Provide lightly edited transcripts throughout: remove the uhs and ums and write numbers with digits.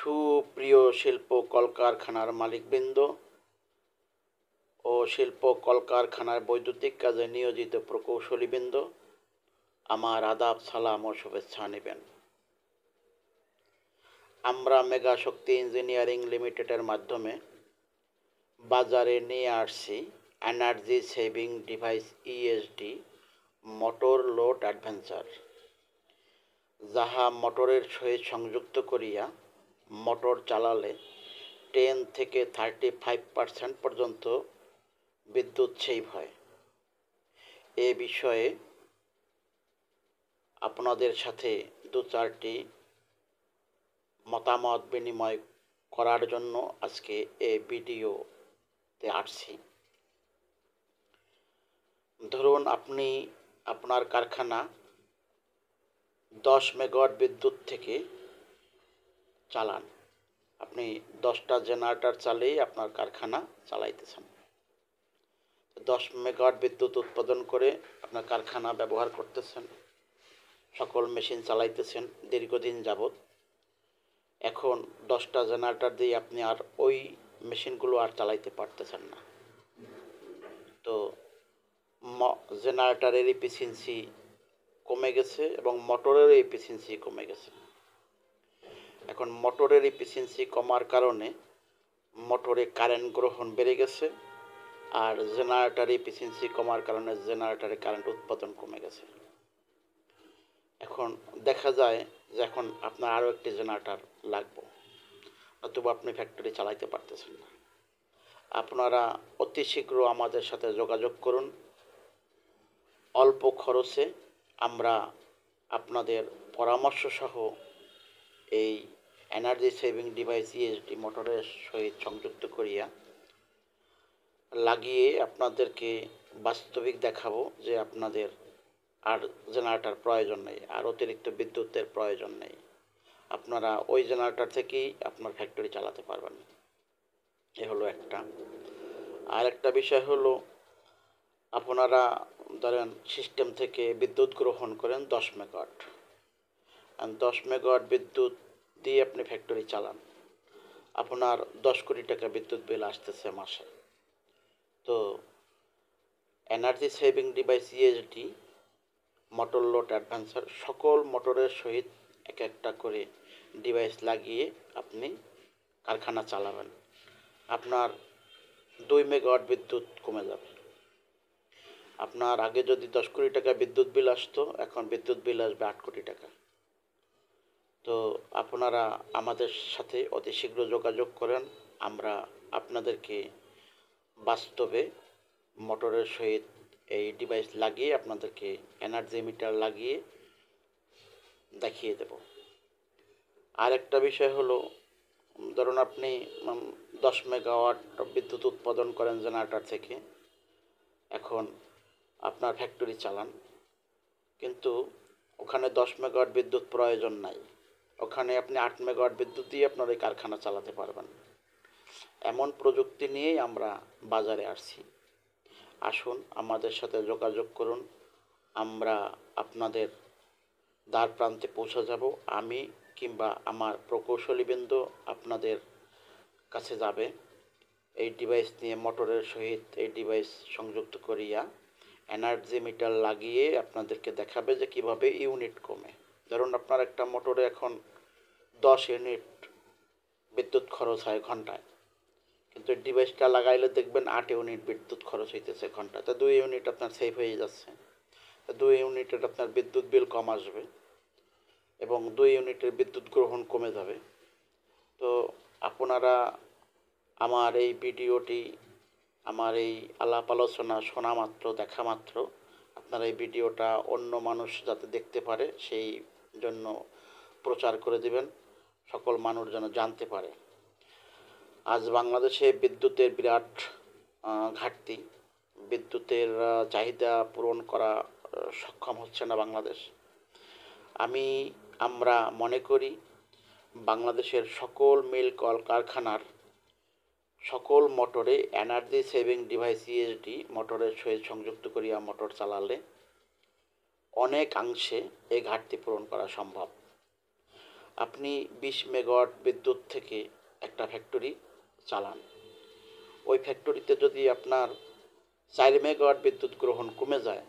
সুপ্রিয় শিল্প কলকারখানার মালিকবৃন্দ ও শিল্প কলকারখানার বৈদ্যুতিক কাজে নিয়োজিত প্রকৌশলীবৃন্দ, আমার আদাব, সালাম ও শুভেচ্ছা নেবেন। আমরা মেগা শক্তি ইঞ্জিনিয়ারিং লিমিটেডের মাধ্যমে বাজারে নিয়ে আসছি energy saving device ESD motor load adventure, যাহা মোটরের সহিত সংযুক্ত করিয়া মোটর চালালে 10 থেকে 35% পর্যন্ত বিদ্যুৎ সেভ হয়। এ বিষয়ে আপনাদের সাথে দু চারটি মতামত বিনিময় করার জন্য আজকে এই ভিডিওতে আসছি। ধরুন আপনি আপনার কারখানা 10 মেগাওয়াট বিদ্যুৎ থেকে চালান, আপনি 10টা জেনারেটর চালিয়ে আপনার কারখানা চালাইতেছেন। 10 মেগাওয়াট বিদ্যুৎ উৎপাদন করে আপনার কারখানা ব্যবহার করতেছেন, সকল মেশিন চালাইতেছেন দীর্ঘদিন যাবৎ। এখন 10টা জেনারেটর দিয়ে আপনি আর ওই মেশিনগুলো আর চালাইতে পারতেছেন না। তো জেনারেটরের এফিসিয়েন্সি কমে গেছে এবং মোটরের এফিসিয়েন্সি কমে গেছে। এখন মোটরের এফিসিয়েন্সি কমার কারণে মোটরে কারেন্ট গ্রহণ বেড়ে গেছে, আর জেনারেটর এফিসিয়েন্সি কমার কারণে জেনারেটরে কারেন্ট উৎপাদন কমে গেছে। এখন দেখা যায় যে এখন আপনার আরও একটি জেনারেটর লাগবে, অথবা আপনি ফ্যাক্টরি চালাইতে পারতেছেন না। আপনারা অতি শীঘ্র আমাদের সাথে যোগাযোগ করুন। অল্প খরচে আমরা আপনাদের পরামর্শ সহ এই এনার্জি সেভিং ডিভাইস ইএসডি মোটরের সহিত সংযুক্ত করিয়া লাগিয়ে আপনাদেরকে বাস্তবিক দেখাবো যে আপনাদের আর জেনারেটর প্রয়োজন নেই, আর অতিরিক্ত বিদ্যুতের প্রয়োজন নেই। আপনারা ওই জেনারেটর থেকেই আপনার ফ্যাক্টরি চালাতে পারবেন। এ হলো একটা। আর একটা বিষয় হলো, আপনারা ধরেন সিস্টেম থেকে বিদ্যুৎ গ্রহণ করেন 10 মেগাওয়াট, আর 10 মেগাওয়াট বিদ্যুৎ দিয়ে আপনি ফ্যাক্টরি চালান, আপনার 10 কোটি টাকা বিদ্যুৎ বিল আসতেছে মাসে। তো energy saving device ESD motor load adventure সকল মোটরের সহিত এক একটা করে ডিভাইস লাগিয়ে আপনি কারখানা চালাবেন, আপনার 2 মেগাওয়াট বিদ্যুৎ কমে যাবে। আপনার আগে যদি 10 কোটি টাকা বিদ্যুৎ বিল আসতো, এখন বিদ্যুৎ বিল আসবে 8 কোটি টাকা। তো আপনারা আমাদের সাথে অতি শীঘ্র যোগাযোগ করেন। আমরা আপনাদেরকে বাস্তবে মোটরের সহিত এই ডিভাইস লাগিয়ে আপনাদেরকে এনার্জি মিটার লাগিয়ে দেখিয়ে দেব। আর একটা বিষয় হলো, ধরুন আপনি 10 মেগাওয়াট বিদ্যুৎ উৎপাদন করেন জেনারেটর থেকে, এখন আপনার ফ্যাক্টরি চালান, কিন্তু ওখানে 10 মেগাওয়াট বিদ্যুৎ প্রয়োজন নাই, ওখানে আপনি 8 মেগাওয়াট বিদ্যুৎ দিয়ে আপনার এই কারখানা চালাতে পারবেন। এমন প্রযুক্তি নিয়েই আমরা বাজারে আসছি। আসুন আমাদের সাথে যোগাযোগ করুন, আমরা আপনাদের দ্বার প্রান্তে পৌঁছে যাব। আমি কিংবা আমার প্রকৌশলীবৃন্দ আপনাদের কাছে যাবে এই ডিভাইস নিয়ে, মোটরের সহিত এই ডিভাইস সংযুক্ত করিয়া এনার্জি মিটার লাগিয়ে আপনাদেরকে দেখাবে যে কিভাবে ইউনিট কমে। ধরুন আপনার একটা মোটরে এখন 10 ইউনিট বিদ্যুৎ খরচ হয় ঘন্টায়, কিন্তু ডিভাইসটা লাগাইলে দেখবেন 8 ইউনিট বিদ্যুৎ খরচ হইতেছে ঘন্টায়। তো 2 ইউনিট আপনার সেভ হয়ে যাচ্ছে। 2 ইউনিটের আপনার বিদ্যুৎ বিল কম আসবে এবং 2 ইউনিটের বিদ্যুৎ গ্রহণ কমে যাবে। তো আপনারা আমার এই ভিডিওটি, আমার এই আলাপ আলোচনা শোনা মাত্র, দেখা মাত্র আপনারা এই ভিডিওটা অন্য মানুষ যাতে দেখতে পারে সেই জন্য প্রচার করে দিবেন, সকল মানুষ যেন জানতে পারে। আজ বাংলাদেশে বিদ্যুতের বিরাট ঘাটতি, বিদ্যুতের চাহিদা পূরণ করা সক্ষম হচ্ছে না বাংলাদেশ। আমরা মনে করি বাংলাদেশের সকল মিল কল কারখানার সকল মোটরে এনার্জি সেভিং ডিভাইস ইএসডি মোটরের সহিত সংযুক্ত করিয়া মোটর চালালে অনেকাংশে এই ঘাটতি পূরণ করা সম্ভব। আপনি 20 মেগাওয়াট বিদ্যুৎ থেকে একটা ফ্যাক্টরি চালান, ওই ফ্যাক্টরিতে যদি আপনার 4 মেগাওয়াট বিদ্যুৎ গ্রহণ কমে যায়,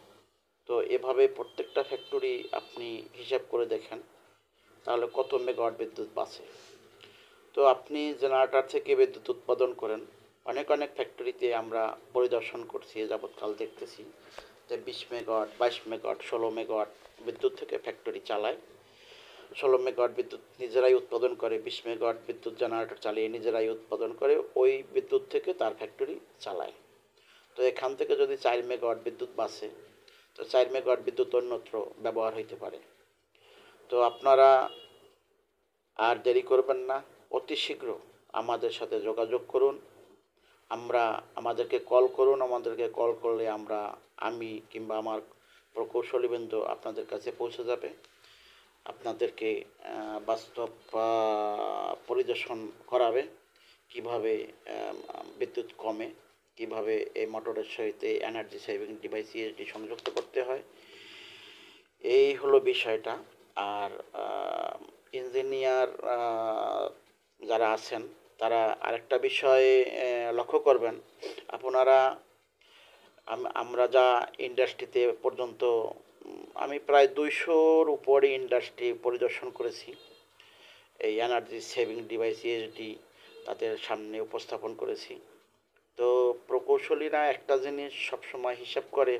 তো এভাবে প্রত্যেকটা ফ্যাক্টরি আপনি হিসাব করে দেখেন তাহলে কত মেগাওয়াট বিদ্যুৎ বাঁচে। তো আপনি জেনারেটর থেকে বিদ্যুৎ উৎপাদন করেন, অনেক অনেক ফ্যাক্টরিতে আমরা পরিদর্শন করছি, যাবৎকাল দেখতেছি যে 20 মেগাওয়াট, 22 মেগাওয়াট, 16 মেগাওয়াট বিদ্যুৎ থেকে ফ্যাক্টরি চালায়। 16 মেগাওয়াট বিদ্যুৎ নিজেরাই উৎপাদন করে, 20 মেগাওয়াট বিদ্যুৎ জেনারেটর চালিয়ে নিজেরাই উৎপাদন করে, ওই বিদ্যুৎ থেকে তার ফ্যাক্টরি চালায়। তো এখান থেকে যদি 4 মেগাওয়াট বিদ্যুৎ বাঁচে, তো 4 মেগাওয়াট বিদ্যুৎ অন্যত্র ব্যবহার হইতে পারে। তো আপনারা আর দেরি করবেন না, অতি শীঘ্র আমাদের সাথে যোগাযোগ করুন, আমাদেরকে কল করুন। আমাদেরকে কল করলে আমি কিংবা আমার প্রকৌশলীবৃন্দ আপনাদের কাছে পৌঁছে যাবে, আপনাদেরকে বাস্তব পরিদর্শন করাবে কিভাবে বিদ্যুৎ কমে, কিভাবে এই মোটরের সহিত এনার্জি সেভিং ডিভাইস ইএসডি সংযুক্ত করতে হয়। এই হলো বিষয়টা। আর ইঞ্জিনিয়ার যারা আছেন তারা আরেকটা বিষয় লক্ষ্য করবেন, আপনারা আমরা যা ইন্ডাস্ট্রিতে পর্যন্ত আমি প্রায় 200-র উপরে ইন্ডাস্ট্রি পরিদর্শন করেছি, এই এনার্জি সেভিং ডিভাইস ইএসডি তাদের সামনে উপস্থাপন করেছি। তো প্রকৌশলীরা একটা জিনিস সবসময় হিসাব করে,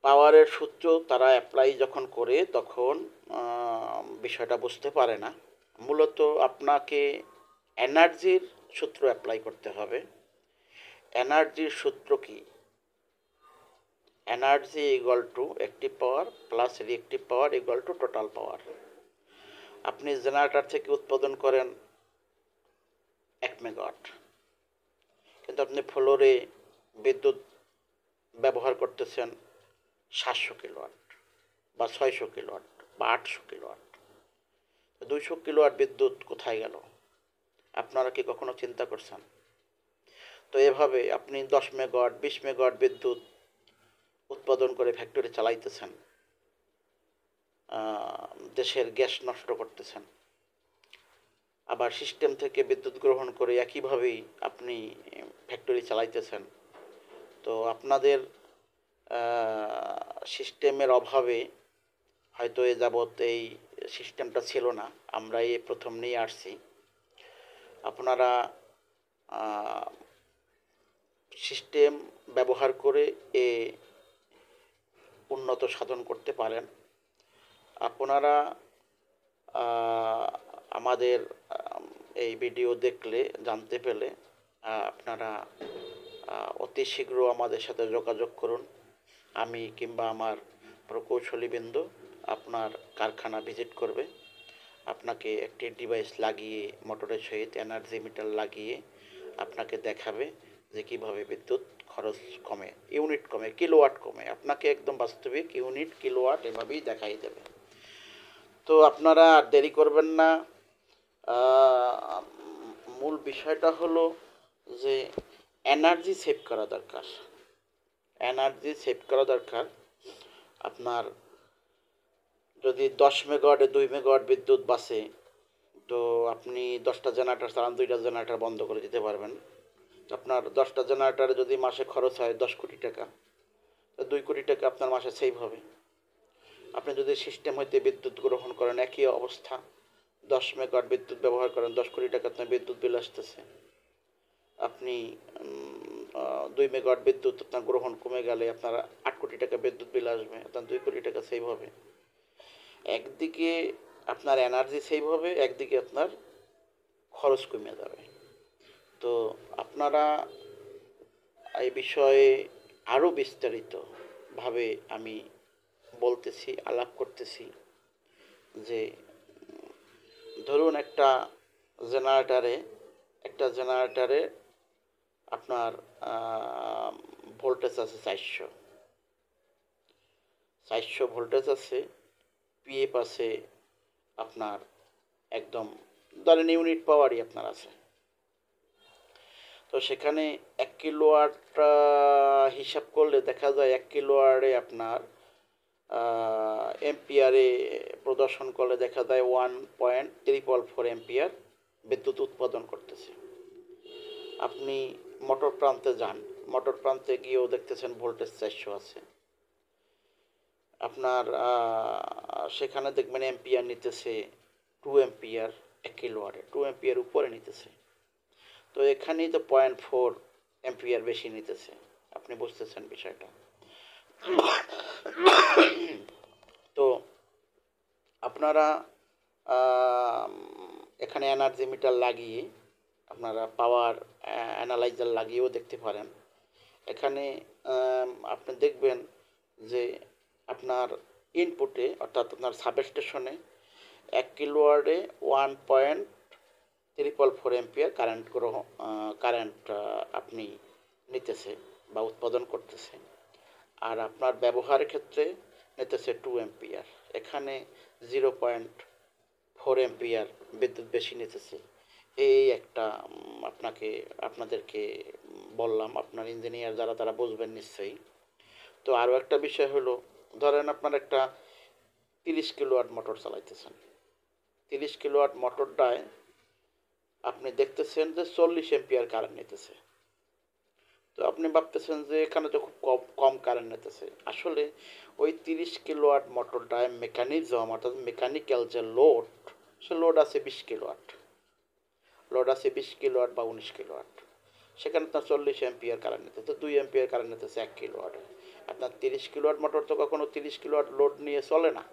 পাওয়ারের সূত্র তারা অ্যাপ্লাই যখন করে তখন বিষয়টা বুঝতে পারে না। মূলত আপনাকে এনার্জির সূত্র অ্যাপ্লাই করতে হবে। এনার্জির সূত্র কি? Energy equal to active power plus reactive power equal to total power. আপনি জেনারেটর থেকে উৎপাদন করেন 1 মেগাওয়াট, কিন্তু আপনি ফ্লোরে বিদ্যুৎ ব্যবহার করতেছেন 700 কিলোওয়াট বা 600 কিলোওয়াট বা 800 কিলোওয়াট। 200 কিলোওয়াট বিদ্যুৎ কোথায় গেল? আপনারা কি কখনো চিন্তা করছেন? তো এভাবে আপনি 10 মেগাওয়াট, 20 মেগাওয়াট বিদ্যুৎ উৎপাদন করে ফ্যাক্টরি চালাইতেছেন, দেশের গ্যাস নষ্ট করতেছেন। আবার সিস্টেম থেকে বিদ্যুৎ গ্রহণ করে একইভাবেই আপনি ফ্যাক্টরি চালাইতেছেন। তো আপনাদের সিস্টেমের অভাবে হয়তো এ যাবৎ এই সিস্টেমটা ছিল না, আমরা এই প্রথম নিয়ে আসছি। আপনারা সিস্টেম ব্যবহার করে উন্নত সাধন করতে পারেন। আপনারা আমাদের এই ভিডিও দেখলে, জানতে পেলে আপনারা অতি শীঘ্র আমাদের সাথে যোগাযোগ করুন। আমি কিংবা আমার প্রকৌশলীবৃন্দ আপনার কারখানা ভিজিট করবে, আপনাকে একটি ডিভাইস লাগিয়ে, মোটরের সহিত এনার্জি মিটার লাগিয়ে আপনাকে দেখাবে যে কীভাবে বিদ্যুৎ খরচ কমে, ইউনিট কমে, কিলোওয়াট কমে। আপনাকে একদম বাস্তবিক ইউনিট, কিলোওয়াট এভাবেই দেখাই দেবে। তো আপনারা আর দেরি করবেন না। মূল বিষয়টা হলো যে এনার্জি সেভ করা দরকার। এনার্জি সেভ করা দরকার। আপনার যদি 10 মেগাওয়াটে 2 মেগাওয়াট বিদ্যুৎ বাঁচে, তো আপনি 10টা জেনারেটর চালান, 2টা জেনারেটর বন্ধ করে দিতে পারবেন। আপনার 10টা জেনারেটরে যদি মাসে খরচ হয় 10 কোটি টাকা, তো 2 কোটি টাকা আপনার মাসে সেভ হবে। আপনি যদি সিস্টেম হইতে বিদ্যুৎ গ্রহণ করেন, একই অবস্থা, 10 মেগাওয়াট বিদ্যুৎ ব্যবহার করেন, 10 কোটি টাকা আপনার বিদ্যুৎ বিল আসতেছে। আপনি 2 মেগাওয়াট বিদ্যুৎ আপনার গ্রহণ কমে গেলে আপনার 8 কোটি টাকা বিদ্যুৎ বিল আসবে, আপনার 2 কোটি টাকা সেভ হবে। একদিকে আপনার এনার্জি সেভ হবে, একদিকে আপনার খরচ কমে যাবে। তো আপনারা এই বিষয়ে আরও বিস্তারিতভাবে আমি বলতেছি, আলাপ করতেছি যে ধরুন একটা জেনারেটারে আপনার ভোল্টেজ আছে 400 ভোল্টেজ আছে, পিএফ আছে আপনার একদম ধরেন ইউনিট পাওয়ারই আপনার আছে। তো সেখানে 1 কিলোওয়াট হিসাব করলে দেখা যায় 1 কিলোওয়াটে আপনার এম্পিয়ারে প্রদর্শন করলে দেখা যায় 1.344 বিদ্যুৎ উৎপাদন করতেছে। আপনি মোটর প্রান্তে যান, মোটর প্রান্তে গিয়েও দেখতেছেন ভোল্টেজ 400 আছে। আপনার সেখানে দেখবেন এম্পিয়ার নিতেছে 2 এম্পিয়ার 1 কিলোওয়াটে, 2 এম্পিয়ার উপরে নিতেছে। তো এখানেই তো 0.4 এম্পিয়ার বেশি নিতেছে। আপনি বুঝতেছেন বিষয়টা। তো আপনারা এখানে এনার্জি মিটার লাগিয়ে আপনারা পাওয়ার অ্যানালাইজার লাগিয়েও দেখতে পারেন। এখানে আপনি দেখবেন যে আপনার ইনপুটে অর্থাৎ আপনার সাবস্টেশনে 1 কিলোওয়াটে 1.344 এম্পিয়ার কারেন্ট আপনি নিতেছে বা উৎপাদন করতেছে। আর আপনার ব্যবহারের ক্ষেত্রে নিতেছে 2 এম্পিয়ার। এখানে 0.4 এম্পিয়ার বিদ্যুৎ বেশি নিতেছে। এই একটা আপনাদেরকে বললাম। আপনার ইঞ্জিনিয়ার যারা তারা বুঝবেন নিশ্চয়ই। তো আরও একটা বিষয় হলো, ধরেন আপনার একটা 30 কিলোওয়াট মোটর চালাইতেছেন। 30 কিলোওয়াট মোটরটায় আপনি দেখতেছেন যে 40 এম্পিয়ার কারেন্ট নিতেছে। তো আপনি ভাবতেছেন যে এখানে তো খুব কম কারেন্ট নিতেছে। আসলে ওই 30 কিলোওয়াট মোটরটায় মেকানিজম অর্থাৎ মেকানিক্যাল যে লোড, সে লোড আছে 20 কিলোওয়াট, লোড আছে 20 কিলোওয়াট বা 19 কিলোওয়াট। সেখানে আপনার 40 এম্পিয়ার কারেন্ট নিতেছে, 2 এম্পিয়ার কারেন্ট নিতেছে 1 কিলোওয়াটে। আপনার 30 কিলোওয়াট মোটর তো কখনো 30 কিলোওয়াট লোড নিয়ে চলে না।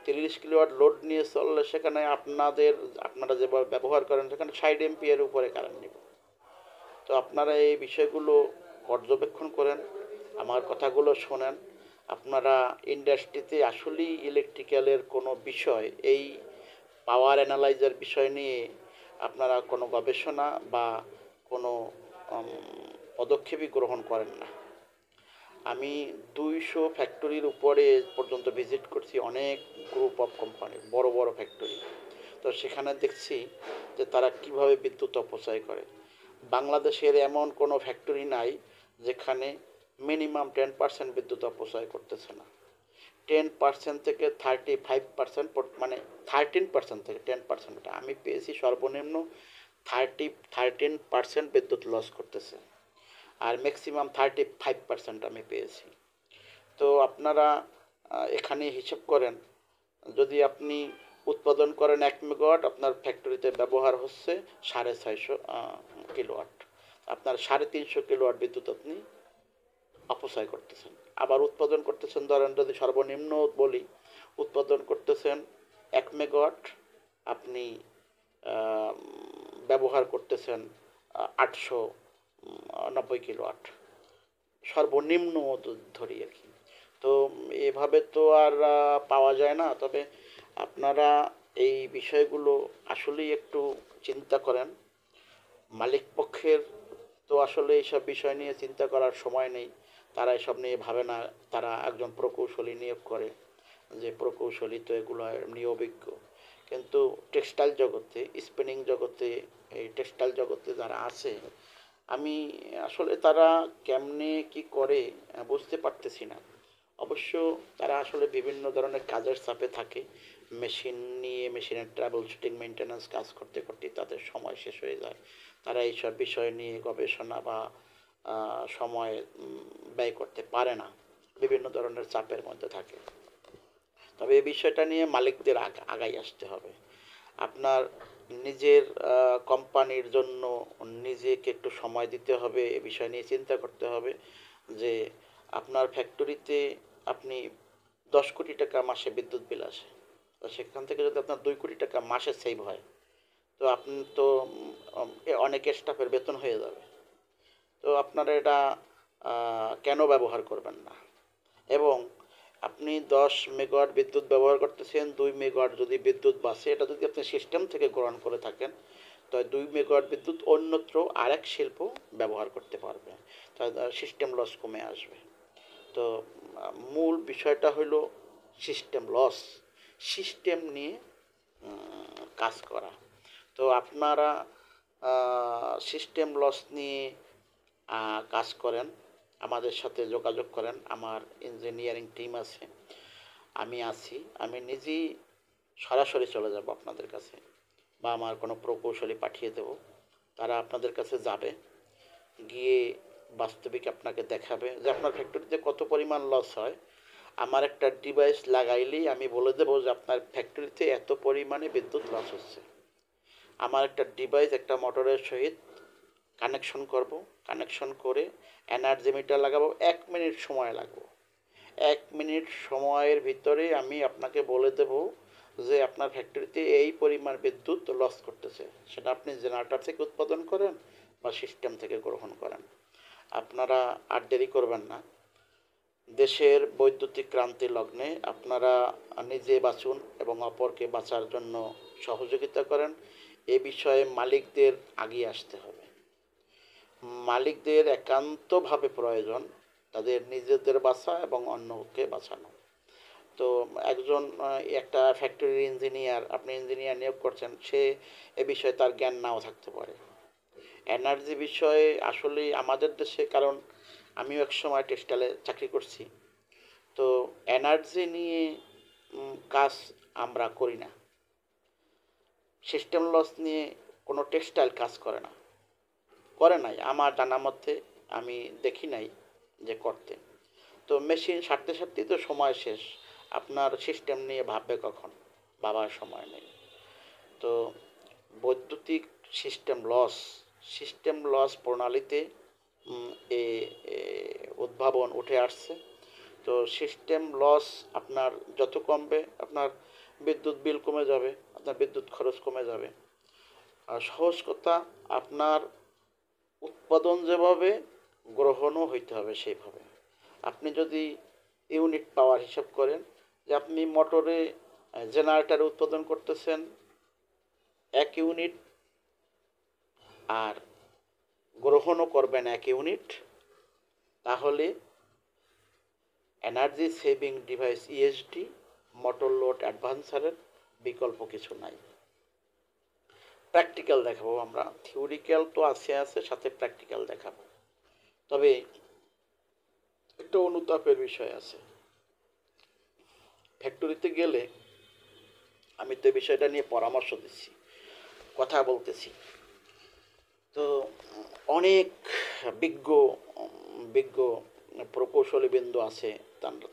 30 কিলোওয়াট লোড নিয়ে চললে সেখানে আপনারা যেভাবে ব্যবহার করেন সেখানে 60 এম্পিয়ার উপরে কারেন্ট নেবে। তো আপনারা এই বিষয়গুলো পর্যবেক্ষণ করেন, আমার কথাগুলো শোনেন। আপনারা ইন্ডাস্ট্রিতে আসলেই ইলেকট্রিক্যালের কোনো বিষয়, এই পাওয়ার অ্যানালাইজার বিষয় নিয়ে আপনারা কোনো গবেষণা বা কোনো পদক্ষেপই গ্রহণ করেন না। আমি 200 ফ্যাক্টরির উপরে পর্যন্ত ভিজিট করছি, অনেক গ্রুপ অফ কোম্পানির বড় বড় ফ্যাক্টরি। তো সেখানে দেখছি যে তারা কিভাবে বিদ্যুৎ অপচয় করে। বাংলাদেশের এমন কোনো ফ্যাক্টরি নাই যেখানে মিনিমাম 10% বিদ্যুৎ অপচয় করতেছে না। 10% থেকে 35%, মানে 13% থেকে 10%, আমি পেয়েছি সর্বনিম্ন 13% বিদ্যুৎ লস করতেছে, আর ম্যাক্সিমাম 35% আমি পেয়েছি। তো আপনারা এখানে হিসাব করেন, যদি আপনি উৎপাদন করেন 1 মেগাওয়াট, আপনার ফ্যাক্টরিতে ব্যবহার হচ্ছে 650 কিলোওয়াট, আপনার 350 কিলোওয়াট বিদ্যুৎ আপনি অপচয় করতেছেন। আবার উৎপাদন করতেছেন, ধরেন যদি সর্বনিম্ন বলি, উৎপাদন করতেছেন 1 মেগাওয়াট, আপনি ব্যবহার করতেছেন 890 কিলোওয়াট, সর্বনিম্ন ধরি আর কি। তো এভাবে তো আর পাওয়া যায় না। তবে আপনারা এই বিষয়গুলো আসলেই একটু চিন্তা করেন। মালিক পক্ষের তো আসলে এইসব বিষয় নিয়ে চিন্তা করার সময় নেই, তারা এসব নিয়ে ভাবে না। তারা একজন প্রকৌশলী নিয়োগ করে, যে প্রকৌশলী তো এগুলো এমনি অভিজ্ঞ। কিন্তু টেক্সটাইল জগতে, স্পিনিং জগতে, এই টেক্সটাইল জগতে যারা আছে, আমি আসলে তারা কেমনে কি করে বুঝতে পারতেছি না। অবশ্য তারা আসলে বিভিন্ন ধরনের কাজের চাপে থাকে। মেশিন নিয়ে, মেশিনের ট্রাবল শুটিং, মেনটেন্যান্স কাজ করতে করতে তাদের সময় শেষ হয়ে যায়। তারা এইসব বিষয় নিয়ে গবেষণা বা সময় ব্যয় করতে পারে না, বিভিন্ন ধরনের চাপের মধ্যে থাকে। তবে এই বিষয়টা নিয়ে মালিকদের আগাই আসতে হবে। আপনার নিজের কোম্পানির জন্য নিজেকে একটু সময় দিতে হবে, এ বিষয় নিয়ে চিন্তা করতে হবে যে আপনার ফ্যাক্টরিতে আপনি 10 কোটি টাকা মাসে বিদ্যুৎ বিল আসে, তো সেখান থেকে যদি আপনার 2 কোটি টাকা মাসে সেভ হয়, তো আপনি তো অনেক স্টাফের বেতন হয়ে যাবে। তো আপনারা এটা কেন ব্যবহার করবেন না? এবং আপনি 10 মেগাওয়াট বিদ্যুৎ ব্যবহার করতেছেন, 2 মেগাওয়াট যদি বিদ্যুৎ বাঁচে, এটা যদি আপনি সিস্টেম থেকে গ্রহণ করে থাকেন, তো 2 মেগাওয়াট বিদ্যুৎ অন্যত্র আরেক শিল্প ব্যবহার করতে পারবে, তাহলে সিস্টেম লস কমে আসবে। তো মূল বিষয়টা হলো সিস্টেম নিয়ে কাজ করা। তো আপনারা সিস্টেম লস নিয়ে কাজ করেন, আমাদের সাথে যোগাযোগ করেন। আমার ইঞ্জিনিয়ারিং টিম আছে, আমি আছি। আমি নিজেই সরাসরি চলে যাব আপনাদের কাছে, বা আমার কোনো প্রকৌশলী পাঠিয়ে দেব, তারা আপনাদের কাছে যাবে, গিয়ে বাস্তবিক আপনাকে দেখাবে যে আপনার ফ্যাক্টরিতে কত পরিমাণ লস হয়। আমার একটা ডিভাইস লাগাইলেই আমি বলে দেবো যে আপনার ফ্যাক্টরিতে এত পরিমাণে বিদ্যুৎ লস হচ্ছে। আমার একটা ডিভাইস একটা মোটরের সহিত কানেকশন করব, কানেকশন করে এনার্জি মিটার লাগাবো, 1 মিনিট সময় লাগবে। 1 মিনিট সময়ের ভিতরে আমি আপনাকে বলে দেব যে আপনার ফ্যাক্টরিতে এই পরিমাণ বিদ্যুৎ লস করতেছে, সেটা আপনি জেনারেটর থেকে উৎপাদন করেন বা সিস্টেম থেকে গ্রহণ করেন। আপনারা আর দেরি করবেন না, দেশের বৈদ্যুতিক ক্রান্তি লগ্নে আপনারা নিজে বাঁচুন এবং অপরকে বাঁচার জন্য সহযোগিতা করেন। এ বিষয়ে মালিকদের আগিয়ে আসতে হবে। মালিকদের একান্তভাবে প্রয়োজন তাদের নিজেদের বাঁচা এবং অন্যকে বাঁচানো। তো একজন একটা ফ্যাক্টরির ইঞ্জিনিয়ার, আপনি ইঞ্জিনিয়ার নিয়োগ করছেন, সে এ বিষয়ে তার জ্ঞান নাও থাকতে পারে। এনার্জি বিষয়ে আসলে আমাদের দেশে, কারণ আমিও এক সময় টেক্সটাইলে চাকরি করছি, তো এনার্জি নিয়ে কাজ আমরা করি না। সিস্টেম লস নিয়ে কোনো টেক্সটাইল কাজ করে নাই আমার জানা মধ্যে, আমি দেখি নাই যে করতে। তো মেশিন সারতে সারতেই তো সময় শেষ, আপনার সিস্টেম নিয়ে ভাববে কখন? ভাবার সময় নেই। তো বৈদ্যুতিক সিস্টেম লস প্রণালীতে এ উদ্ভাবন উঠে আসছে। তো সিস্টেম লস আপনার যত কমবে আপনার বিদ্যুৎ বিল কমে যাবে, আপনার বিদ্যুৎ খরচ কমে যাবে। আর সহজ কথা, আপনার উৎপাদন যেভাবে, গ্রহণও হইতে হবে সেইভাবে। আপনি যদি ইউনিট পাওয়ার হিসাব করেন, যে আপনি মোটরে জেনারেটর উৎপাদন করতেছেন 1 ইউনিট আর গ্রহণও করবেন 1 ইউনিট, তাহলে energy saving device ESD motor load অ্যাডভান্সারের বিকল্প কিছু নাই। প্র্যাকটিক্যাল দেখাবো আমরা, থিওরিক্যাল তো আছে, সাথে প্র্যাকটিক্যাল দেখাবো। তবে একটা অনুতাপের বিষয় আছে, ফ্যাক্টরিতে গেলে আমি তো এই বিষয়টা নিয়ে পরামর্শ দিচ্ছি, কথা বলতেছি, তো অনেক বিজ্ঞ বিজ্ঞ প্রকৌশলী বৃন্দ আছে,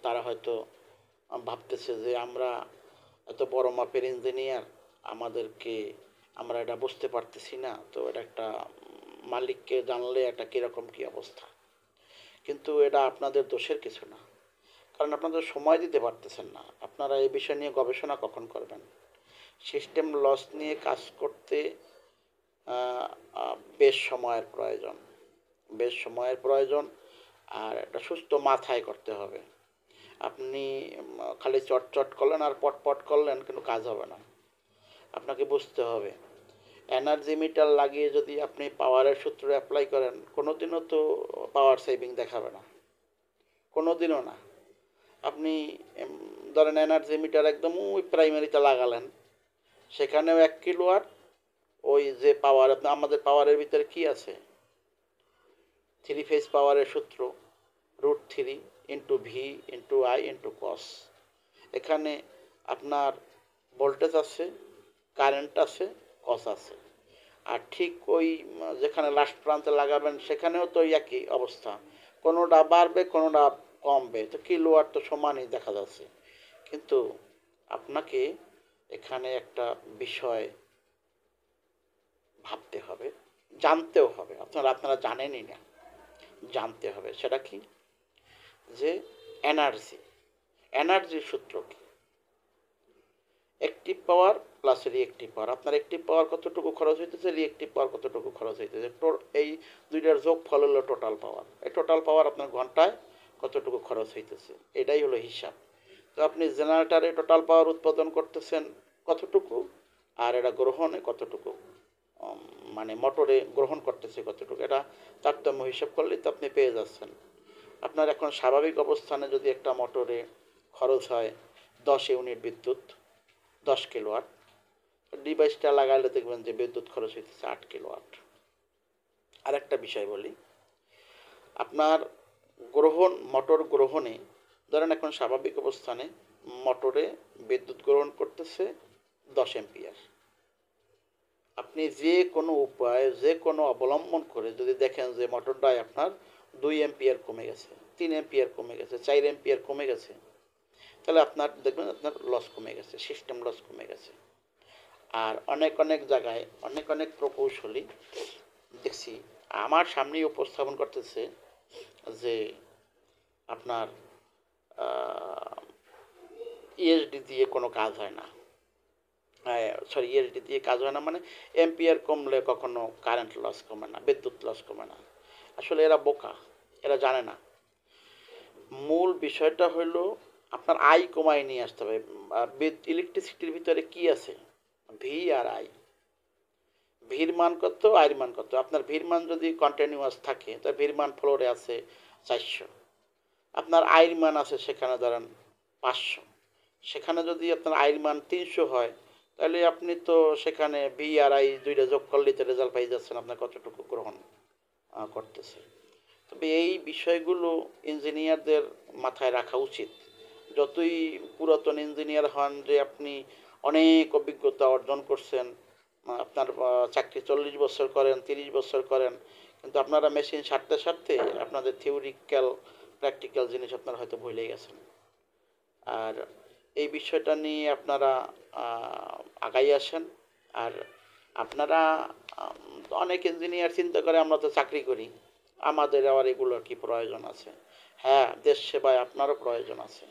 তারা হয়তো ভাবতেছে যে আমরা এত বড় মাপের ইঞ্জিনিয়ার, আমরা এটা বুঝতে পারতেছি না, তো এটা একটা মালিককে জানলে এটা কীরকম কী অবস্থা। কিন্তু এটা আপনাদের দোষের কিছু না, কারণ আপনাদের সময় দিতে পারতেছেন না। আপনারা এই বিষয় নিয়ে গবেষণা কখন করবেন? সিস্টেম লস নিয়ে কাজ করতে বেশ সময়ের প্রয়োজন, আর একটা সুস্থ মাথায় করতে হবে। আপনি খালি চটচট করলেন আর পটপট করলেন, কিন্তু কাজ হবে না। আপনাকে বুঝতে হবে, এনার্জি মিটার লাগিয়ে যদি আপনি পাওয়ারের সূত্র অ্যাপ্লাই করেন, কোনোদিনও তো পাওয়ার সেভিং দেখাবে না, কোনোদিনও না। আপনি ধরেন এনার্জি মিটার একদম ওই প্রাইমারিতে লাগালেন, সেখানেও 1 কিলোওয়াট, ওই যে পাওয়ার, আমাদের পাওয়ারের ভিতরে কি আছে? 3 ফেজ পাওয়ারের সূত্র √3 into V into I into cos. এখানে আপনার ভোল্টেজ আছে, কারেন্ট আছে, কস আছে। আর ঠিক ওই যেখানে লাস্ট প্রান্তে লাগাবেন সেখানেও তো একই অবস্থা, কোনোটা বাড়বে কোনোটা কমবে, তো কিলোওয়াট তো সমানই দেখা যাচ্ছে। কিন্তু আপনাকে এখানে একটা বিষয় ভাবতে হবে, জানতেও হবে, আপনারা জানেনই না, জানতে হবে। সেটা কি? যে এনার্জির সূত্র কি? অ্যাক্টিভ পাওয়ার প্লাস রিঅ্যাক্টিভ পাওয়ার, আপনার অ্যাক্টিভ পাওয়ার কতটুকু খরচ হইতেছে, রিঅ্যাক্টিভ পাওয়ার কতটুকু খরচ হইতেছে, এই দুইটার যোগফল হলো টোটাল পাওয়ার। এই টোটাল পাওয়ার আপনার ঘন্টায় কতটুকু খরচ হইতেছে, এটাই হলো হিসাব। তো আপনি জেনারেটারে টোটাল পাওয়ার উৎপাদন করতেছেন কতটুকু, আর এটা গ্রহণে কতটুকু, মানে মোটরে গ্রহণ করতেছে কতটুকু, এটা তারতম্য হিসাব করলেই তো আপনি পেয়ে যাচ্ছেন। আপনার এখন স্বাভাবিক অবস্থানে যদি একটা মোটরে খরচ হয় 10 ইউনিট বিদ্যুৎ, 10 কিলোওয়াট, ডিভাইসটা লাগাইলে দেখবেন যে বিদ্যুৎ খরচ হইতেছে 8 কিলোওয়াট। আর একটা বিষয় বলি, আপনার মোটর গ্রহণে, ধরেন এখন স্বাভাবিক অবস্থানে মোটরে বিদ্যুৎ গ্রহণ করতেছে 10 এম্পিয়ার। আপনি যে কোনো উপায় যে কোনো অবলম্বন করে যদি দেখেন যে মোটরটায় আপনার 2 এম্পিয়ার কমে গেছে, 3 এম্পিয়ার কমে গেছে, 4 এম্পিয়ার কমে গেছে, তাহলে আপনার দেখবেন আপনার লস কমে গেছে, সিস্টেম লস কমে গেছে। আর অনেক অনেক জায়গায় অনেক অনেক প্রকৌশলী দেখছি আমার সামনেই উপস্থাপন করতেছে যে আপনার ইএসডি দিয়ে কোনো কাজ হয় না, সরি ইএসডি দিয়ে কাজ হয় না মানে এম্পিয়ার কমলে কখনো কারেন্ট লস কমে না, বিদ্যুৎ লস কমে না। আসলে এরা বোকা, এরা জানে না। মূল বিষয়টা হলো আপনার আয় কমায় নিয়ে আসতে হবে। ইলেকট্রিসিটির ভিতরে কি আছে? ভি আর আই। ভির মান কত, আয়ের মান কত? আপনার ভির মান যদি কন্টিনিউয়াস থাকে তার ভির মান ফ্লোরে আছে 400, আপনার আয়ের মান আছে সেখানে ধরেন 500, সেখানে যদি আপনার আয়ের মান 300 হয় তাহলে আপনি তো সেখানে ভি আর আই দুইটা যোগ করলে তো রেজাল্ট পাই যাচ্ছেন আপনার কতটুকু গ্রহণ করতেছে। তবে এই বিষয়গুলো ইঞ্জিনিয়ারদের মাথায় রাখা উচিত। যতই পুরাতন ইঞ্জিনিয়ার হন, যে আপনি অনেক অভিজ্ঞতা অর্জন করছেন, আপনার চাকরি 40 বছর করেন, 30 বছর করেন, কিন্তু আপনারা মেশিন সারতে সারতে আপনাদের থিওরিক্যাল প্র্যাকটিক্যাল জিনিস আপনারা হয়তো ভুলে গেছেন। আর এই বিষয়টা নিয়ে আপনারা আগাই আসেন। আর আপনারা অনেক ইঞ্জিনিয়ার চিন্তা করে আমরা তো চাকরি করি, আমাদের আবার এগুলোর কি প্রয়োজন আছে? হ্যাঁ, দেশ সেবায় আপনারও প্রয়োজন আছে,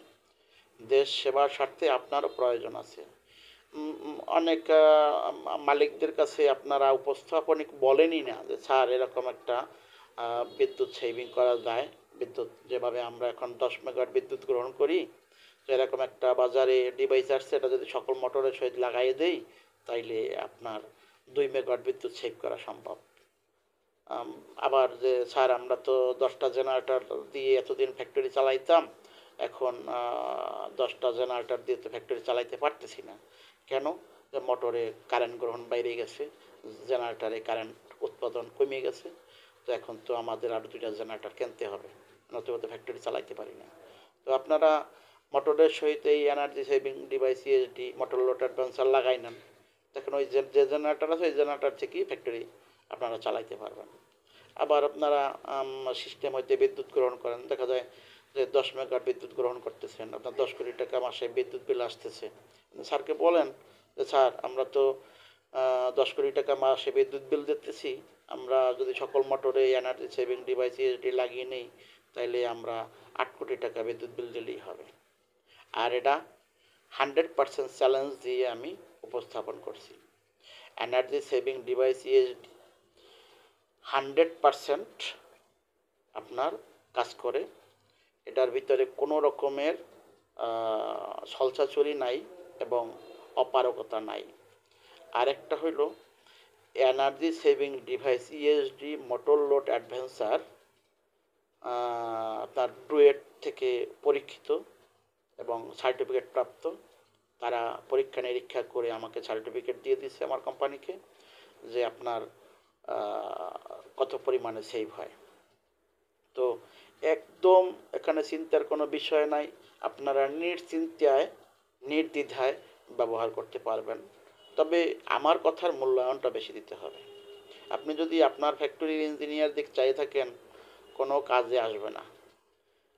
দেশ সেবার স্বার্থে আপনারও প্রয়োজন আছে। অনেক মালিকদের কাছে আপনারা উপস্থাপন বলেনই না যে স্যার এরকম একটা বিদ্যুৎ সেভিং করা যায়। বিদ্যুৎ যেভাবে আমরা এখন 10 মেগাওয়াট বিদ্যুৎ গ্রহণ করি, তো এরকম একটা বাজারে ডিভাইস আসছে, এটা যদি সকল মোটরের সহিত লাগাইয়ে দেই তাইলে আপনার 2 মেগাওয়াট বিদ্যুৎ সেভ করা সম্ভব। আবার যে স্যার আমরা তো 10টা জেনারেটর দিয়ে এতদিন ফ্যাক্টরি চালাইতাম, এখন 10টা জেনারেটর দিয়ে তো ফ্যাক্টরি চালাইতে পারতেছি না। কেন? যে মোটরে কারেন্ট গ্রহণ বাইরে গেছে, জেনারেটারে কারেন্ট উৎপাদন কমে গেছে, তো এখন তো আমাদের আরও 2টা জেনারেটর কিনতে হবে, নতুবা তো ফ্যাক্টরি চালাইতে পারি না। তো আপনারা মোটরের সহিত এই energy saving device ESD motor load adventure লাগাই নেন, দেখেন ওই যে জেনারেটর আছে ওই জেনারেটর থেকেই ফ্যাক্টরি আপনারা চালাইতে পারবেন। আবার আপনারা সিস্টেম হইতে বিদ্যুৎ গ্রহণ করেন, দেখা যায় যে 10 মেগাওয়াট বিদ্যুৎ গ্রহণ করতেছেন, আপনার 10 কোটি টাকা মাসে বিদ্যুৎ বিল আসতেছে। স্যারকে বলেন যে স্যার আমরা তো 10 কোটি টাকা মাসে বিদ্যুৎ বিল দিতেছি, আমরা যদি সকল মোটরে এনার্জি সেভিং ডিভাইস ইএসডি লাগিয়ে নেই তাইলে আমরা 8 কোটি টাকা বিদ্যুৎ বিল দিলেই হবে। আর এটা 100% চ্যালেঞ্জ দিয়ে আমি উপস্থাপন করছি। এনার্জি সেভিং ডিভাইস ইএসডি 100% আপনার কাজ করে, এটার ভিতরে কোনো রকমের ছলচাচুরি নাই এবং অপারগতা নাই। আরেকটা হইল energy saving device ESD motor load adventure তার ডুয়েট থেকে পরীক্ষিত এবং সার্টিফিকেট প্রাপ্ত। তারা পরীক্ষা নিরীক্ষা করে আমাকে সার্টিফিকেট দিয়ে দিচ্ছে আমার কোম্পানিকে যে আপনার কত পরিমাণে সেভ হয়। তো একদম এখানে চিন্তার কোনো বিষয় নাই, আপনারা নিশ্চিন্তায় নির্দ্বিধায় ব্যবহার করতে পারবেন। তবে আমার কথার মূল্যায়নটা বেশি দিতে হবে। আপনি যদি আপনার ফ্যাক্টরির ইঞ্জিনিয়ার দিক চাই থাকেন, কোনো কাজে আসবে না।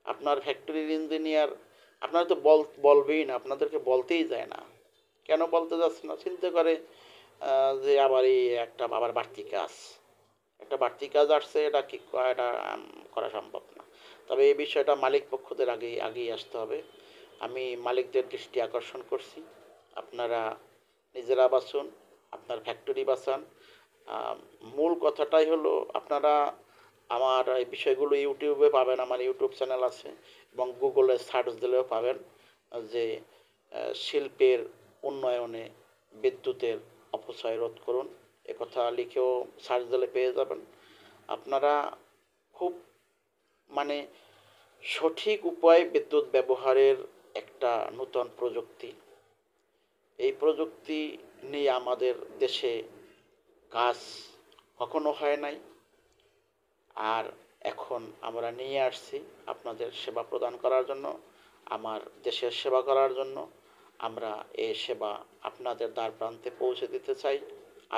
আপনার ফ্যাক্টরির ইঞ্জিনিয়ার আপনারা তো বলবেই না, আপনাদেরকে বলতেই যায় না। কেন বলতে যাচ্ছে না? চিন্তা করে যে আবার এই একটা আবার বাড়তি কাজ আসছে, এটা কি এটা করা সম্ভব না। তবে এই বিষয়টা মালিক পক্ষদের আগেই আসতে হবে। আমি মালিকদের দৃষ্টি আকর্ষণ করছি, আপনারা নিজেরা বাঁচুন, আপনার ফ্যাক্টরি বাঁচান। মূল কথাটাই হলো আপনারা আমার এই বিষয়গুলো ইউটিউবে পাবেন, আমার ইউটিউব চ্যানেল আছে এবং গুগলে সার্চ দিলেও পাবেন যে শিল্পের উন্নয়নে বিদ্যুতের অপচয় রোধ করুন, একথা লিখেও সার্চ দিলে পেয়ে যাবেন। আপনারা খুব মানে সঠিক উপায়ে বিদ্যুৎ ব্যবহারের একটা নূতন প্রযুক্তি, এই প্রযুক্তি নিয়ে আমাদের দেশে কাজ কখনো হয় নাই, আর এখন আমরা নিয়ে আসছি আপনাদের সেবা প্রদান করার জন্য, আমার দেশের সেবা করার জন্য, আমরা এই সেবা আপনাদের দ্বার প্রান্তে পৌঁছে দিতে চাই।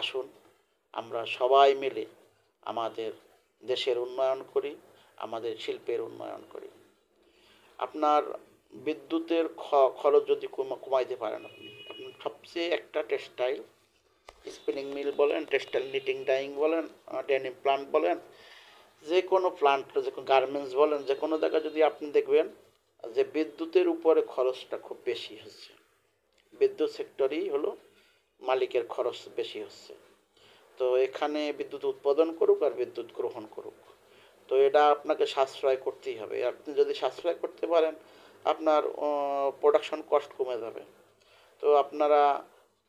আসুন আমরা সবাই মিলে আমাদের দেশের উন্নয়ন করি, আমাদের শিল্পের উন্নয়ন করি। আপনার বিদ্যুতের খরচ যদি কমাইতে পারেন, আপনি সবচেয়ে একটা টেক্সটাইল স্পিনিং মিল বলেন, টেক্সটাইল নিটিং ডাইং বলেন, ডেনিম প্লান্ট বলেন, যে কোনো প্লান্ট, যে কোনো গার্মেন্টস বলেন, যে কোনো জায়গায় যদি আপনি দেখবেন যে বিদ্যুতের উপরে খরচটা খুব বেশি হচ্ছে, বিদ্যুৎ সেক্টরই হলো মালিকের খরচ বেশি হচ্ছে। তো এখানে বিদ্যুৎ উৎপাদন করুক আর বিদ্যুৎ গ্রহণ করুক, তো এটা আপনাকে সাশ্রয় করতেই হবে। আপনি যদি সাশ্রয় করতে পারেন, আপনার প্রোডাকশন কস্ট কমে যাবে। তো আপনারা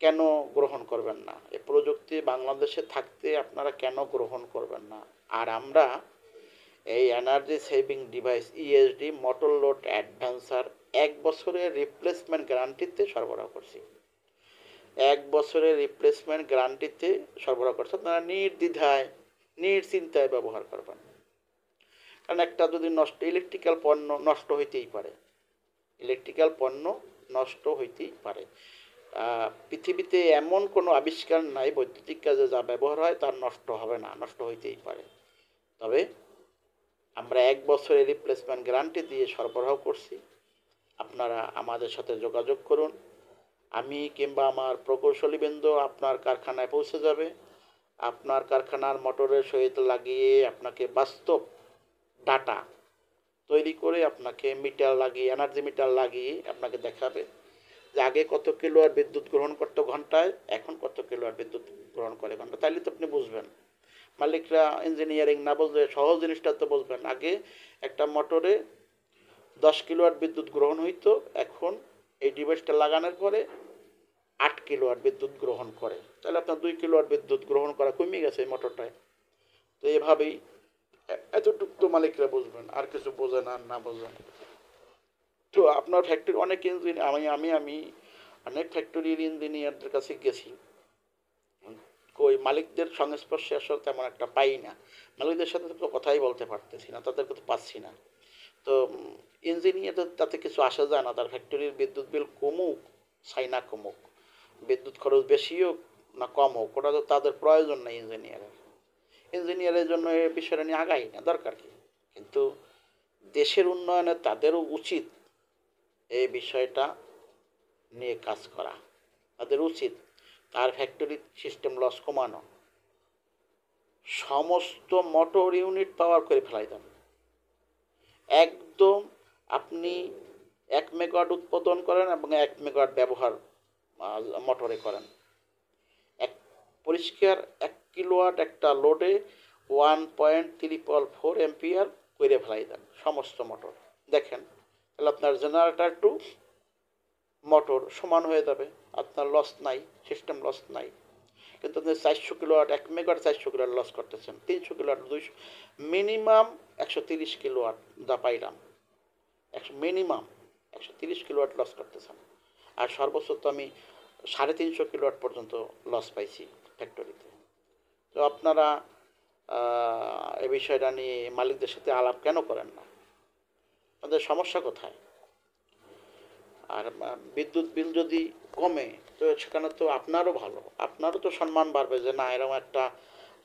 কেন গ্রহণ করবেন না? এই প্রযুক্তি বাংলাদেশে থাকতে আপনারা কেন গ্রহণ করবেন না? আর আমরা এই energy saving device ESD motor load adventure 1 বছরের রিপ্লেসমেন্ট গ্যারান্টিতে সরবরাহ করছি। 1 বছরের রিপ্লেসমেন্ট গ্যারান্টিতে সরবরাহ করছে, আপনারা নির্দ্বিধায় নিশ্চিন্তায় ব্যবহার করবেন। কারণ একটা যদি ইলেকট্রিক্যাল পণ্য নষ্ট হইতেই পারে, ইলেকট্রিক্যাল পণ্য নষ্ট হইতেই পারে। পৃথিবীতে এমন কোনো আবিষ্কার নাই বৈদ্যুতিক কাজে যা ব্যবহার হয় তার নষ্ট হবে না, নষ্ট হইতেই পারে। তবে আমরা 1 বছরের রিপ্লেসমেন্ট গ্যারান্টি দিয়ে সরবরাহ করছি। আপনারা আমাদের সাথে যোগাযোগ করুন, আমি কিংবা আমার প্রকৌশলীবৃন্দ আপনার কারখানায় পৌঁছে যাবে। আপনার কারখানার মোটরের সহিত লাগিয়ে আপনাকে বাস্তব ডাটা তৈরি করে আপনাকে মিটার লাগিয়ে, এনার্জি মিটার লাগিয়ে আপনাকে দেখাবে যে আগে কত কিলোওয়াট বিদ্যুৎ গ্রহণ করতো ঘন্টায়, এখন কত কিলোওয়াট বিদ্যুৎ গ্রহণ করে ঘন্টা। তাইলে তো আপনি বুঝবেন। মালিকরা ইঞ্জিনিয়ারিং না বুঝলে সহজ জিনিসটা তো বুঝবেন। আগে একটা মোটরে 10 কিলোওয়াট বিদ্যুৎ গ্রহণ হইতো, এখন এই ডিভাইসটা লাগানোর পরে 8 কিলোওয়াট বিদ্যুৎ গ্রহণ করে। তাহলে আপনার 2 কিলোওয়াট বিদ্যুৎ গ্রহণ করা কমে গেছে এই মোটরটায়। তো এভাবেই এতটুকু তো মালিকরা বুঝবেন, আর কিছু বোঝেন আর না বোঝেন। তো আপনার ফ্যাক্টরি অনেক আমি অনেক ফ্যাক্টরির ইঞ্জিনিয়ারদের কাছে গেছি, ওই মালিকদের সংস্পর্শে আসলে তেমন একটা পাই না। মালিকদের সাথে তো কথাই বলতে পারতেছি না, তাদেরকে তো পাচ্ছি না। তো ইঞ্জিনিয়ারদের তাতে কিছু আসা যায় না, তার ফ্যাক্টরির বিদ্যুৎ বিল কমুক চাই না কমুক, বিদ্যুৎ খরচ বেশি হোক না কম হোক, ওটা তো তাদের প্রয়োজন নেই। ইঞ্জিনিয়ারের জন্য এই বিষয়টা নিয়ে আগাই না, দরকার কি? কিন্তু দেশের উন্নয়নে তাদেরও উচিত এই বিষয়টা নিয়ে কাজ করা। তাদের উচিত তার ফ্যাক্টরি সিস্টেম লস কমানো, সমস্ত মোটর ইউনিট পাওয়ার করে ফেলাই দেন একদম। আপনি 1 মেগাওয়াট উৎপাদন করেন এবং 1 মেগাওয়াট ব্যবহার মোটরে করেন। এক পরিষ্কার 1 কিলোওয়াট একটা লোডে 1.344 এম্পিয়ার করে ফেলাই দেন সমস্ত মোটর। দেখেন তাহলে আপনার জেনারেটর টু মোটর সমান হয়ে যাবে, আপনার লস নাই, সিস্টেম লস নাই। কিন্তু আপনি 400 কিলোওয়াট, 1 মেগাওয়াট 400 কিলোওয়াট লস করতেছেন, 300 কিলোওয়াট 200, মিনিমাম 130 কিলোওয়াট যা পাইলাম, মিনিমাম 130 কিলোওয়াট লস করতেছেন। আর সর্বোচ্চ তো আমি 350 কিলোওয়াট পর্যন্ত লস পাইছি ফ্যাক্টরিতে। তো আপনারা এই বিষয়টা নিয়ে মালিকদের সাথে আলাপ কেন করেন না? আপনাদের সমস্যা কোথায়? আর বিদ্যুৎ বিল যদি কমে তো সেখানে তো আপনারও ভালো, আপনারও তো সম্মান বাড়বে যে না, এরকম একটা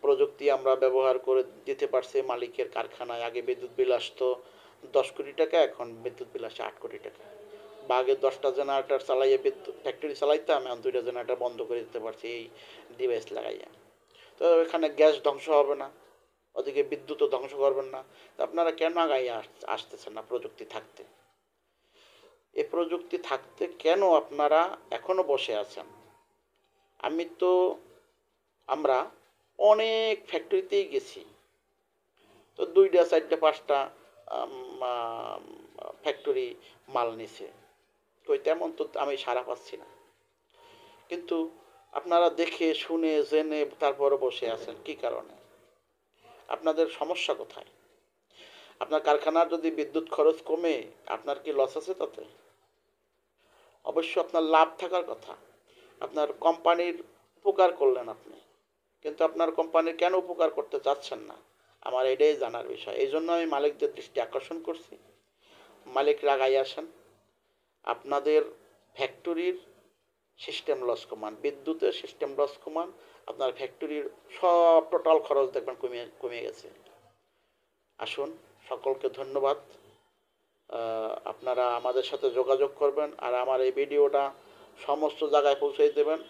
প্রযুক্তি আমরা ব্যবহার করে দিতে পারছি মালিকের কারখানায়। আগে বিদ্যুৎ বিল আসতো 10 কোটি টাকা, এখন বিদ্যুৎ বিল আসে 8 কোটি টাকা। বা আগে 10টা জেনারেটর চালাইয়ে বিদ্যুৎ ফ্যাক্টরি চালাইতাম, এখন 2টা জেনারেটর বন্ধ করে দিতে পারছি এই ডিভাইস লাগাইয়া। তো এখানে গ্যাস ধ্বংস হবে না, ওদিকে বিদ্যুৎও ধ্বংস করবেন না। তো আপনারা কেন আগাইয়া আসতেছেন না প্রযুক্তি থাকতে? এই প্রযুক্তি থাকতে কেন আপনারা এখনো বসে আছেন? আমরা অনেক ফ্যাক্টরিতেই গেছি, তো 2টা 4টা 5টা ফ্যাক্টরি মাল নিছে, তো তেমন তো আমি সাড়া পাচ্ছি না। কিন্তু আপনারা দেখে শুনে জেনে তারপরে বসে আছেন কি কারণে? আপনাদের সমস্যা কোথায়? আপনার কারখানার যদি বিদ্যুৎ খরচ কমে, আপনার কি লস আছে তাতে? অবশ্য আপনার লাভ থাকার কথা। আপনার কোম্পানির উপকার করলেন আপনি, কিন্তু আপনার কোম্পানির কেন উপকার করতে চাচ্ছেন না? আমার এটাই জানার বিষয়। এই জন্য আমি মালিকদের দৃষ্টি আকর্ষণ করছি, মালিক রাগাই আসেন। আপনাদের ফ্যাক্টরির সিস্টেম লস কমান, বিদ্যুতের সিস্টেম লস কমান, আপনার ফ্যাক্টরির সব টোটাল খরচ দেখবেন কমে কমে গেছে। আসুন, সকলকে ধন্যবাদ। আপনারা আমাদের সাথে যোগাযোগ করবেন, আর আমার এই ভিডিওটা সমস্ত জায়গায় পৌঁছে দেবেন,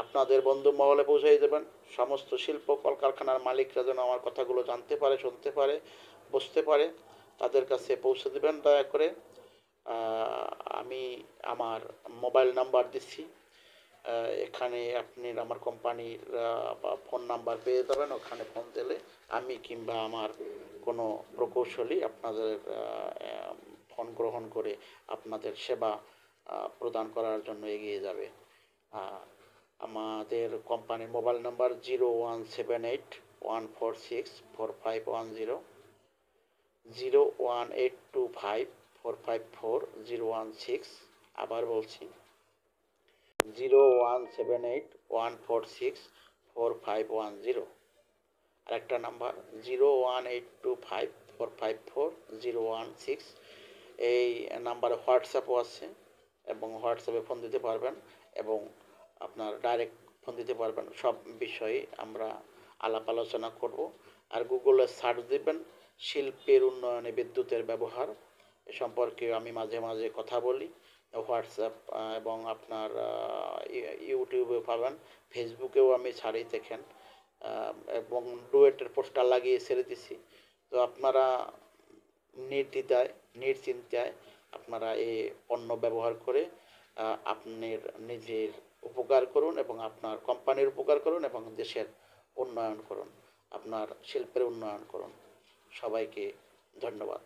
আপনাদের বন্ধু মহলে পৌঁছে দেবেন। সমস্ত শিল্প কলকারখানার মালিকরা যেন আমার কথাগুলো জানতে পারে, শুনতে পারে, বুঝতে পারে, তাদের কাছে পৌঁছে দেবেন দয়া করে। আমি আমার মোবাইল নাম্বার দিচ্ছি, এখানে আপনি আমার কোম্পানির ফোন নাম্বার পেয়ে যাবেন। ওখানে ফোন দিলে আমি কিংবা আমার কোনো প্রকৌশলী আপনাদের ফোন গ্রহণ করে আপনাদের সেবা প্রদান করার জন্য এগিয়ে যাবে। আমাদের কোম্পানির মোবাইল নাম্বার 017814645110, 0182545401 আবার বলছি 017814645110। আরেকটা নাম্বার 0182545401 এই নাম্বারে হোয়াটসঅ্যাপও আছে, এবং হোয়াটসঅ্যাপে ফোন দিতে পারবেন এবং আপনার ডাইরেক্ট ফোন দিতে পারবেন। সব বিষয়ে আমরা আলাপ আলোচনা করব। আর গুগলে সার্চ দেবেন শিল্পের উন্নয়নে বিদ্যুতের ব্যবহার, এ সম্পর্কে আমি মাঝে মাঝে কথা বলি। হোয়াটসঅ্যাপ এবং আপনার ইউটিউবে পাবেন, ফেসবুকেও আমি ছাড়ি দেখেন, এবং ডুয়েটের পোস্টার লাগিয়ে ছেড়ে দিছি। তো আপনারা নির্দ্বিধায় নিশ্চিন্তায় আপনারা এই পণ্য ব্যবহার করে আপনার নিজের উপকার করুন এবং আপনার কোম্পানির উপকার করুন এবং দেশের উন্নয়ন করুন, আপনার শিল্পের উন্নয়ন করুন। সবাইকে ধন্যবাদ।